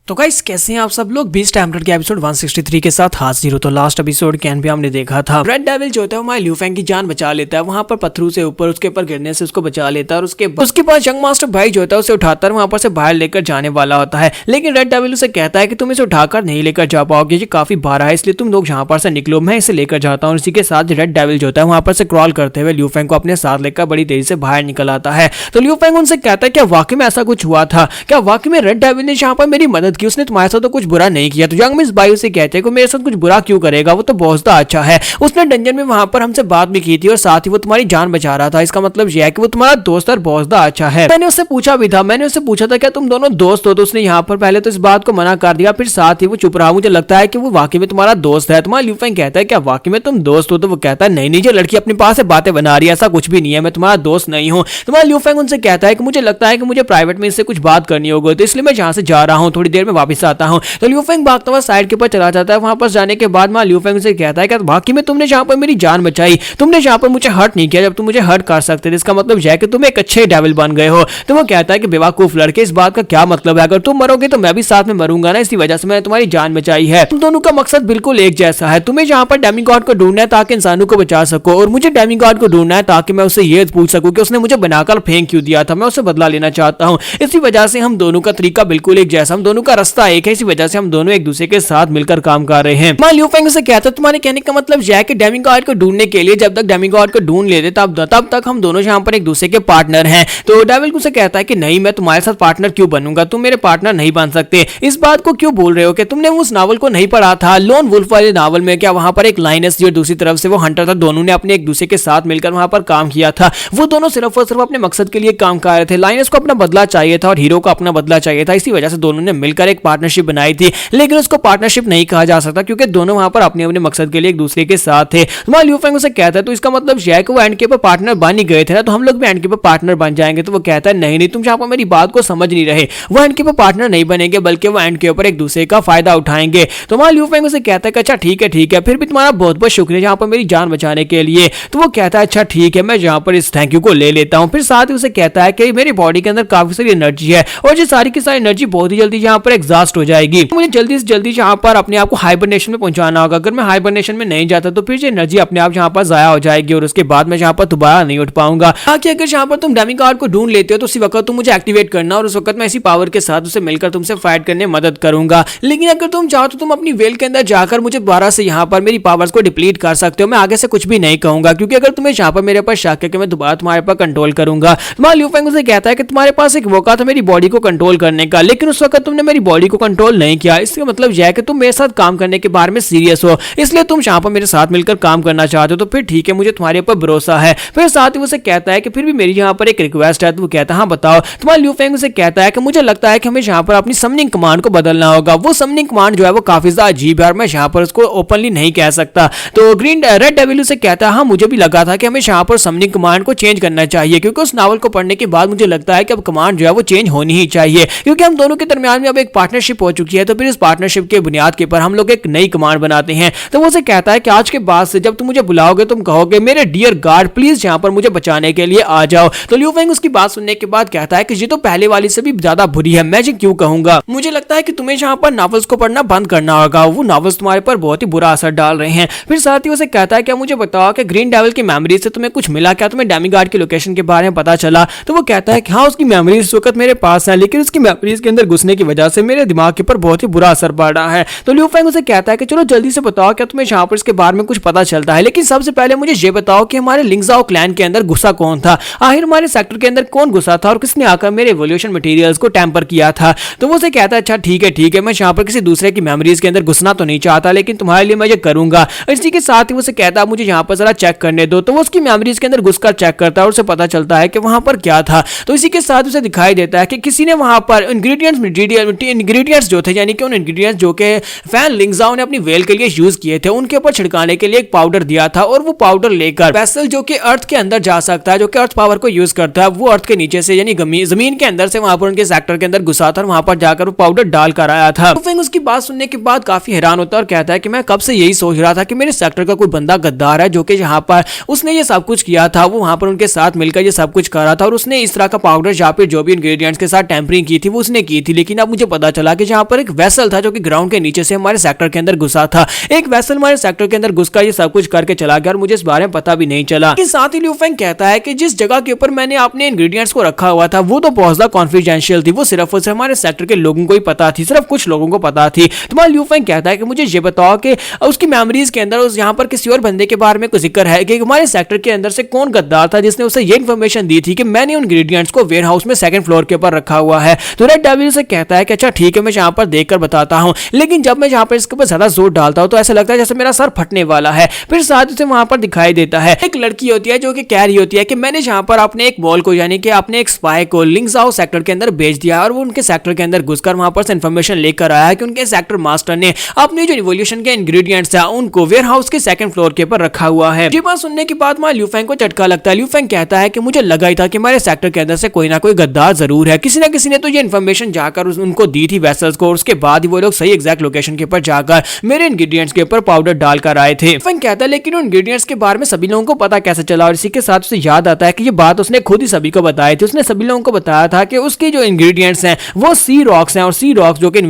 तो गाइस कैसे हैं आप सब लोग। बीस्ट टाइमर के एपिसोड 163 के साथ हाजिर हो। तो लास्ट एपिसोड कैन भी हमने देखा था रेड डेविल जो होता है हमारे ल्यूफेंग की जान बचा लेता है, वहां पर पत्थरों से ऊपर उसके ऊपर गिरने से उसको बचा लेता है और उसके बाद यंग मास्टर भाई जो होता है उसे उठाकर वहां पर से बाहर लेकर जाने वाला होता है। लेकिन रेड डेविल उसे कहता है कि तुम इसे उठाकर नहीं लेकर जा पाओगे, ये काफी भारा है, इसलिए तुम लोग यहाँ पर से निकलो, मैं इसे लेकर जाता हूँ। इसी के साथ रेड डेविल जो होता है वहां पर से क्रॉल करते हुए ल्यूफेंग को अपने साथ लेकर बड़ी तेजी से बाहर निकल आता है। तो ल्यूफेंग उनसे कहता है क्या वाकई में ऐसा कुछ हुआ था, क्या वाकई में रेड डेविल ने यहाँ पर मेरी मदद की, उसने तुम्हारे साथ कुछ बुरा नहीं किया। तो यंग मिस बायो से कहते हैं कि मेरे साथ कुछ बुरा क्यों करेगा, वो तो बहुत अच्छा है, उसने डंजन में वहां पर हमसे बात भी की थी और साथ ही वो तुम्हारी जान बचा रहा था, इसका मतलब यह है कि वो तुम्हारा दोस्त और बहुत अच्छा है। मैंने उससे पूछा भी था, मैंने उससे पूछा था क्या तुम दोनों दोस्त हो, तो उसने यहाँ पर पहले तो इस बात को मना कर दिया, फिर साथ ही वो चुप रहा। मुझे लगता है कि वो वाकई में तुम्हारा दोस्त है। तुम्हारा ल्यूफेंग कहता है क्या वाकई में तुम दोस्त हो, तो वो कहता है नहीं जो लड़की अपने पास से बातें बना रही है, ऐसा कुछ भी नहीं है, मैं तुम्हारा दोस्त नहीं हूँ। तुम्हारा ल्यूफेंग उनसे कहता है कि मुझे लगता है कि मुझे प्राइवेट में इससे कुछ बात करनी होगी, तो इसलिए मैं जहाँ से जा रहा हूँ थोड़ी देर में वापस आता हूँ। तो ल्यूफेंग भागता हुआ साइड के ऊपर चला जाता है। वहां पर जाने के बाद मां ल्यूफेंग से कहता है कि बाकी में तुमने जहां पर मेरी जान बचाई, तुमने जहां पर मुझे हर्ट नहीं किया, जब तुम मुझे हर्ट कर सकते थे, इसका मतलब यह है कि तुम एक अच्छे डेविल बन गए हो। तो वो कहता है कि बेवकूफ लड़के, इस बात का क्या मतलब है, अगर तुम मरोगे तो मैं भी साथ में मरूंगा ना, इसी वजह से मैंने तुम्हारी जान बचाई है। तुम दोनों का मकसद बिल्कुल एक जैसा है, तुम्हें जहां पर डेमिगॉड को ढूंढना है ताकि इंसानों को बचा सको, और मुझे डेमिगॉड को ढूंढना है ताकि मैं उससे ये पूछ सकूं कि उसने मुझे बनाकर फेंक क्यों दिया था, मैं उससे बदला लेना चाहता हूं। इसी वजह से हम दोनों का तरीका बिल्कुल एक जैसा, हम दोनों का रास्ता एक है, इसी वजह से हम दोनों एक दूसरे के साथ मिलकर काम कर रहे हैं। मां ल्यूफेंग से कहता है तुम्हारे कहने का मतलब यह है कि डेमिगॉड को ढूंढने के लिए जब तक डेमिगॉड को ढूंढ लेते तब तक हम दोनों यहाँ पर एक दूसरे के पार्टनर हैं। तो डेविल उसे कहता है कि नहीं, मैं तुम्हारे साथ पार्टनर क्यों बनूंगा, तुम मेरे पार्टनर नहीं बन सकते। इस बात को क्यों बोल रहे हो कि तुमने उस नावल को नहीं पढ़ा था, लोन वुल्फ वाले नावल में, क्या वहां पर एक लाइनस जो दूसरी तरफ से वो हंटर था, दोनों ने अपने एक दूसरे के साथ मिलकर वहां पर काम किया था। वो दोनों सिर्फ और सिर्फ अपने मकसद के लिए काम कर रहे थे। लाइनस को अपना बदला चाहिए था और हीरो को अपना बदला चाहिए था, इसी वजह से दोनों ने मिलकर एक पार्टनरशिप बनाई थी। लेकिन उसको पार्टनरशिप नहीं कहा जा सकता क्योंकि दोनों वहां पर अपने अपने मकसद के लिए एक दूसरे के साथ थे। तो ल्यूफेंग उसे कहता है तो इसका मतलब यह है कि वो एंड के ऊपर पार्टनर बन ही गए थे ना, तो हम लोग भी एंड के ऊपर पार्टनर बन जाएंगे। तो वो कहता है नहीं तुम यहाँ पर मेरी बात को समझ नहीं रहे, वो एंड के ऊपर पार्टनर नहीं बनेंगे बल्कि वो एंड के ऊपर एक दूसरे का फायदा उठाएंगे। तो ल्यूफेंग उसे कहता है कि अच्छा ठीक है, फिर भी तुम्हारा बहुत बहुत शुक्रिया यहाँ पर मेरी जान बचाने के लिए। तो वो कहता है अच्छा ठीक है, मैं यहाँ पर इस थैंक यू को ले लेता हूँ। फिर साथ ही उसे कहता है कि मेरी बॉडी के अंदर काफी सारी एनर्जी है और ये सारी की सारी एनर्जी बहुत ही जल्दी यहाँ पर एग्जॉस्ट हो जाएगी, मुझे जल्दी से जल्दी यहाँ पर अपने आप को हाइबरनेशन में पहुंचाना होगा। अगर मैं हाइबरनेशन में नहीं जाता तो फिर ये एनर्जी अपने आप यहाँ पर जाया हो जाएगी और उसके बाद मैं यहाँ पर दोबारा नहीं उठ पाऊंगा। बाकी अगर यहाँ पर तुम डेमिगॉड को ढूंढ लेते हो तो उसी वक्त तुम मुझे एक्टिवेट करना और उस वक्त मैं इसी पावर के साथ उसे मिलकर तुमसे फाइट करने में मदद करूंगा। लेकिन अगर तुम चाहो तो तुम अपनी वेल के अंदर जाकर मुझे दोबारा से यहाँ पर मेरी पावर्स को डिप्लीट कर सकते हो, मैं आगे से कुछ भी नहीं कहूंगा क्योंकि अगर तुम्हें यहाँ पर मेरे पर शक है कि मैं दोबारा तुम्हारे पर कंट्रोल करूंगा। तुम्हारा ल्यूफेंग उसे कहता है कि तुम्हारे पास एक मौका था मेरी बॉडी को कंट्रोल करने का, लेकिन उस वक्त तुमने मेरी बॉडी को कंट्रोल नहीं किया। इसका मतलब यह है कि तुम मेरे साथ काम करने के बारे में सीरियस हो, इसलिए तुम यहाँ पर मेरे साथ मिलकर काम करना चाहते हो, तो फिर ठीक है, मुझे तुम्हारे ऊपर भरोसा है। फिर साथ ही उसे कहता है कि फिर भी मेरी यहाँ पर एक रिक्वेस्ट है। तो वो कहता है हाँ बताओ। तुम्हारा ल्यूफेंग उसे कहता है कि मुझे लगता है कि हमें यहाँ पर अपनी समनिंग कमांड को बदलना होगा। वो समनिंग कमांड जो है वो काफी ज्यादा अजीब है और मैं यहाँ पर उसको ओपनली नहीं कह सकता। तो रेड डेविल उसे कहता है हाँ मुझे भी लगा था कि हमें यहाँ पर समनिंग कमांड को चेंज करना चाहिए, क्योंकि उस नावल को पढ़ने के बाद मुझे लगता है कि अब कमांड जो है वो चेंज होनी ही चाहिए, क्योंकि हम दोनों के दरमियान में अब एक पार्टनरशिप हो चुकी है। तो फिर इस पार्टनरशिप के बुनियाद के ऊपर हम लोग एक नई कमांड बनाते हैं। तो वो उसे कहता है कि आज के बाद से जब तुम मुझे बुलाओगे तुम कहोगे मेरे डियर गार्ड प्लीज यहाँ पर मुझे बचाने के लिए आ जाओ। तो ल्यूफेंग उसकी बात सुनने के बाद कहता है कि ये तो पहले वाली से भी ज्यादा बुरी है, मैं ये क्यों कहूंगा। मुझे लगता है कि तुम्हें यहाँ पर नॉवेल्स को पढ़ना बंद करना होगा, वो नॉवेल्स तुम्हारे पर बहुत ही बुरा असर डाल रहे हैं। फिर साथ ही उसे कहता है कि मुझे बताओ कि ग्रीन डेविल की मेमोरी से तुम्हें कुछ मिला, क्या तुम्हें डेमिगॉड की लोकेशन के बारे में पता चला। तो वो कहता है कि हाँ उसकी मेमोरीज इस वक्त मेरे पास है, लेकिन उसकी मेमोरीज के अंदर घुसने की वजह से मेरे दिमाग के ऊपर बहुत ही बुरा असर पड़ रहा है। तो ल्यूफेंग उसे कहता है कि चलो जल्दी से बताओ क्या तुम्हें यहाँ पर इसके बारे में कुछ पता चलता है, लेकिन सबसे पहले मुझे ये बताओ कि हमारे लिंगजाओ क्लैन के अंदर घुसा कौन था, आखिर हमारे सेक्टर के अंदर कौन घुसा था और किसने आकर मेरे एवोल्यूशन मटेरियल्स को टेम्पर किया था। तो वो उसे कहता है अच्छा ठीक है, मैं यहाँ पर किसी दूसरे की मेमोरीज के अंदर घुसना तो नहीं चाहता, लेकिन तुम्हारे लिए मैं ये करूंगा। इसी के साथ ही उसे कहता है मुझे यहाँ पर जरा चेक करने दो। तो वो उसकी मेमोरीज के अंदर घुसकर चेक करता है और उसे पता चलता है कि वहां पर क्या था। तो इसी के साथ उसे दिखाई देता है कि किसी ने वहां पर इंग्रेडिएंट्स जो थे, यानी कि उन इंग्रेडिएंट्स जो कि फैन लिंगजाओ ने अपनी वेल के लिए यूज किए थे, उनके ऊपर छिड़काने के लिए एक पाउडर दिया था और वो पाउडर लेकर वेसल जो कि अर्थ के अंदर जा सकता है, जो कि अर्थ पावर को यूज करता है, वो अर्थ के नीचे से यानी जमीन के अंदर से वहां पर उनके सेक्टर के अंदर घुसा था और वहां पर जाकर वो पाउडर डालकर आया था। ल्यूफेंग उसकी बात सुनने के बाद काफी हैरान होता है और कहता है कि मैं कब से यही सोच रहा था कि मेरे सेक्टर का कोई बंदा गद्दार है जो कि यहाँ पर उसने ये सब कुछ किया था, वो वहां पर उनके साथ मिलकर ये सब कुछ करा था और उसने इस तरह का पाउडर या फिर जो भी इंग्रेडिएंट्स के साथ टेम्परिंग की थी वो उसने की थी। लेकिन अब मुझे पता चला कि जहाँ पर एक वेसल था जो कि ग्राउंड के नीचे से हमारे सेक्टर के अंदर घुसा था। एक वेसल हमारे सेक्टर के अंदर घुसकर ये सब कुछ करके चला गया और मुझे इस बारे में पता भी नहीं चला। इसके साथ ही लियू फेंग कहता है कि जिस जगह के ऊपर मैंने अपने इंग्रेडिएंट्स को रखा हुआ था वो तो बहुत ज्यादा कॉन्फिडेंशियल थी, वो सिर्फ और सिर्फ हमारे सेक्टर के लोगों को ही पता थी, सिर्फ कुछ लोगों को पता थी। तो लियू फेंग कहता है कि मुझे ये बताओ कि उसकी मेमोरीज के अंदर उस यहाँ पर किसी और बंदे के बारे में कोई जिक्र है कि हमारे सेक्टर के अंदर से कौन गद्दार था जिसने उसे ये इन्फॉर्मेशन दी थी कि मैंने उन इंग्रेडिएंट्स को वेयर हाउस में सेकंड फ्लोर के ऊपर रखा हुआ है। तो रेड डेविल से कहता है कि अच्छा ठीक है, मैं यहाँ पर देखकर बताता हूँ, लेकिन जब मैं यहाँ पर इसके ऊपर ज्यादा जोर डालता हूँ तो ऐसा लगता है जैसे मेरा सर फटने वाला है। फिर साथ उसे वहां पर दिखाई देता है एक लड़की होती है जो कि कह रही होती है कि मैंने यहाँ पर अपने एक बॉल को यानी कि अपने एक स्पाई को लिंग्जाओ सेक्टर के अंदर भेज दिया और वो उनके सेक्टर के अंदर घुसकर वहां पर से इंफॉर्मेशन लेकर आया कि उनके सेक्टर मास्टर ने अपने जो रिवोल्यूशन के इंग्रेडिएंट्स है उनको वेयर हाउस के सेकंड फ्लोर के ऊपर रखा हुआ है। ये बात सुनने के बाद लियू फेंग को झटका लगता है। लियू फेंग कहता है कि मुझे लगा ही था कि हमारे सेक्टर के अंदर से कोई ना कोई गद्दार जरूर है, किसी ना किसी ने तो ये इन्फॉर्मेशन जाकर उनको दी थी वेसल्स को, और उसके बाद ही वो लोग सही एग्जैक्ट लोकेशन के ऊपर जाकर मेरे इंग्रेडिएंट्स के ऊपर पाउडर डालकर आए थे। फेंग कहता है लेकिन उन इंग्रेडिएंट्स के बारे में सभी लोगों को पता कैसे चला, और इसी के साथ उसे याद आता है कि ये बात उसने खुद ही सभी को बताई थी। उसने सभी लोगों को बताया था कि उसके जो इंग्रेडिएंट्स हैं वो सी रॉक्स हैं, और सी रॉक्स जो कि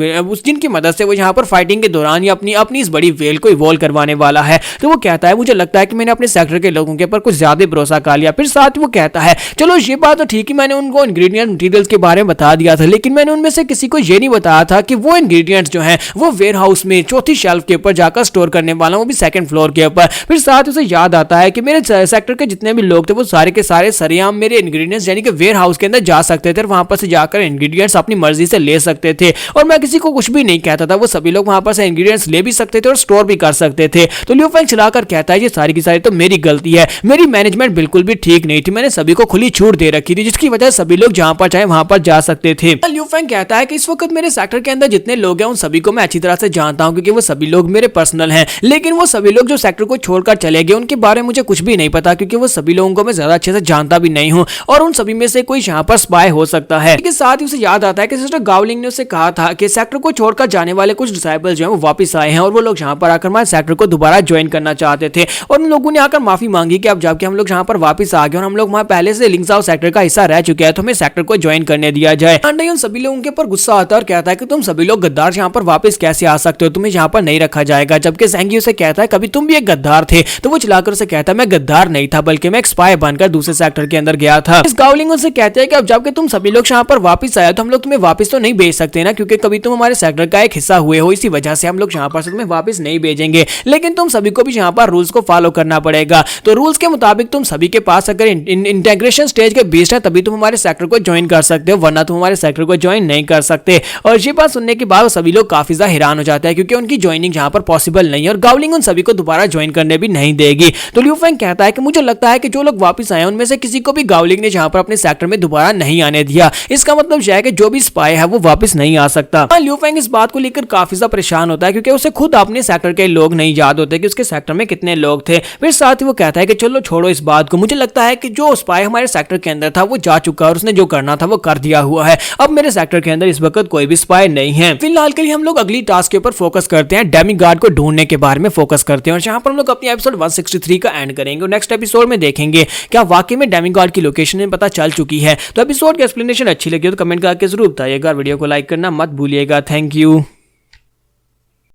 जिनकी मदद से वो यहाँ पर फाइटिंग के दौरान ही अपनी इस बड़ी वेल को इवॉल्व करवाने वाला है। तो वो कहता है मुझे लगता है कि मैंने अपने सेक्टर के लोगों के ऊपर कुछ ज्यादा भरोसा कर लिया। फिर साथ वो कहता है चलो ये बात तो ठीक है, मैंने उनको इंग्रेडिएंट मटेरियल्स के बारे में बता दिया था, लेकिन मैंने उनमें से किसी को ये नहीं बताया था कि वो इंग्रेडिएंट्स जो हैं वो वेयर हाउस में चौथी शेल्फ के ऊपर जाकर स्टोर करने वाला हूं, वो भी सेकंड फ्लोर के ऊपर। फिर साथ उसे याद आता है कि मेरे सेक्टर के जितने भी लोग थे वो सारे के सारे सरेआम मेरे इंग्रेडिएंट्स यानी कि वेयर हाउस के अंदर जा सकते थे और वहां पर से जाकर इंग्रेडिएंट्स अपनी मर्जी से ले सकते थे, और मैं किसी को कुछ भी नहीं कहता था, वो सभी लोग वहां पर से इंग्रेडिएंट्स ले भी सकते थे और स्टोर भी कर सकते थे। तो लियू फेंग चलाकर कहता है ये सारी की सारी तो मेरी गलती है, मेरी मैनेजमेंट बिल्कुल भी ठीक नहीं थी, मैंने सभी को खुली छूट दे रखी थी जिसकी वजह से सभी लोग जहां पर चाहे वहां पर जा सकते थे। लियू फेंग कहता है कि इस वक्त मेरे सेक्टर के अंदर जितने लोग हैं उन सभी को मैं अच्छी तरह से जानता हूं क्योंकि वो सभी लोग मेरे पर्सनल हैं, लेकिन वो सभी लोग जो सेक्टर को छोड़कर चले गए उनके बारे में मुझे कुछ भी नहीं पता क्योंकि वो सभी लोगों को मैं ज्यादा अच्छे से जानता भी नहीं हूं, और उन सभी में से कोई यहाँ पर स्पाई हो सकता है। इसके साथ ही उसे याद आता है कि सिस्टर गावलिंग ने उसे कहा था कि सेक्टर को छोड़कर जाने वाले कुछ डिसाइपल जो हैं वो वापस आए हैं और वो लोग यहाँ पर आकर हमारे सेक्टर को दोबारा ज्वाइन करना चाहते थे, और उन लोगों ने आकर माफी मांगी कि अब जबकि हम लोग यहाँ पर वापस आ गए और हम लोग वहाँ पहले से लिंग्जाओ सेक्टर का हिस्सा रह चुके हैं तो हमें सेक्टर को ज्वाइन करने दिया जाए। अंडे उन सभी लोगों के ऊपर गुस्सा आता है और कहता है कि तुम सभी लोग गद्दार यहाँ पर वापस कैसे आ सकते हो, तुम्हें यहाँ पर नहीं रखा जाएगा। जबकि ज़ेंगी उसे कहता है कभी तुम भी एक गद्दार थे, तो वो चलाकर उसे कहता है मैं गद्दार नहीं था बल्कि मैं एक स्पाई बनकर दूसरे सेक्टर के अंदर गया था। इस गावलिंग उनसे कहते हैं कि अब जबकि तुम सभी लोग यहाँ पर वापस आए तो हम लोग तुम्हें वापस तो नहीं भेज सकते ना, क्योंकि कभी तुम हमारे सेक्टर का एक हिस्सा हुए हो, इसी वजह से हम लोग यहाँ पर तुम्हें वापस नहीं भेजेंगे, लेकिन तुम सभी को भी यहाँ पर रूल्स को फॉलो करना पड़ेगा। तो रूल्स के मुताबिक तुम सभी के पास अगर इंटीग्रेशन स्टेज के बेस्ड है तभी तुम हमारे सेक्टर को ज्वाइन कर सकते हो, वरना तुम हमारे सेक्टर को ज्वाइन नहीं कर सकते। और ये बात सुनने के बाद सभी लोग काफी ज्यादा हैरान हो जाते हैं क्योंकि उनकी ज्वाइनिंग यहाँ पर पॉसिबल नहीं है और गावलिंग उन सभी को दोबारा ज्वाइन करने भी नहीं देगी। तो लियू फेंग कहता है कि मुझे लगता है कि जो लोग वापस आए उनमें से किसी को भी गावलिंग ने यहाँ पर अपने सेक्टर में दोबारा नहीं आने दिया। इसका मतलब यह है कि जो भी स्पाई है वो वापस नहीं आ सकता। लियू फेंग इस बात को लेकर काफी ज्यादा परेशान होता है क्योंकि उसे खुद अपने सेक्टर के लोग नहीं याद होते कि उसके सेक्टर में कितने लोग थे। फिर साथ ही वो कहता है कि चलो छोड़ो इस बात को, मुझे लगता है कि जो स्पाई हमारे सेक्टर के अंदर था वो जा चुका है और उसने जो करना था वो कर दिया हुआ है। अब मेरे सेक्टर के अंदर इस वक्त कोई भी स्पाई नहीं है। फिलहाल के लिए हम लोग अगली टास्क के ऊपर फोकस करते हैं, डेमीगॉड को ढूंढने के बारे में फोकस करते हैं, और यहाँ पर हम लोग अपनी एपिसोड 163 का एंड करेंगे और नेक्स्ट एपिसोड में देखेंगे क्या वाकई में डेमीगॉड की लोकेशन में पता चल चुकी है। तो एपिसोड की एक्सप्लेनेशन अच्छी लगी तो कमेंट करके जरूर बताइएगा, वीडियो को लाइक करना मत भूलिएगा। Thank you.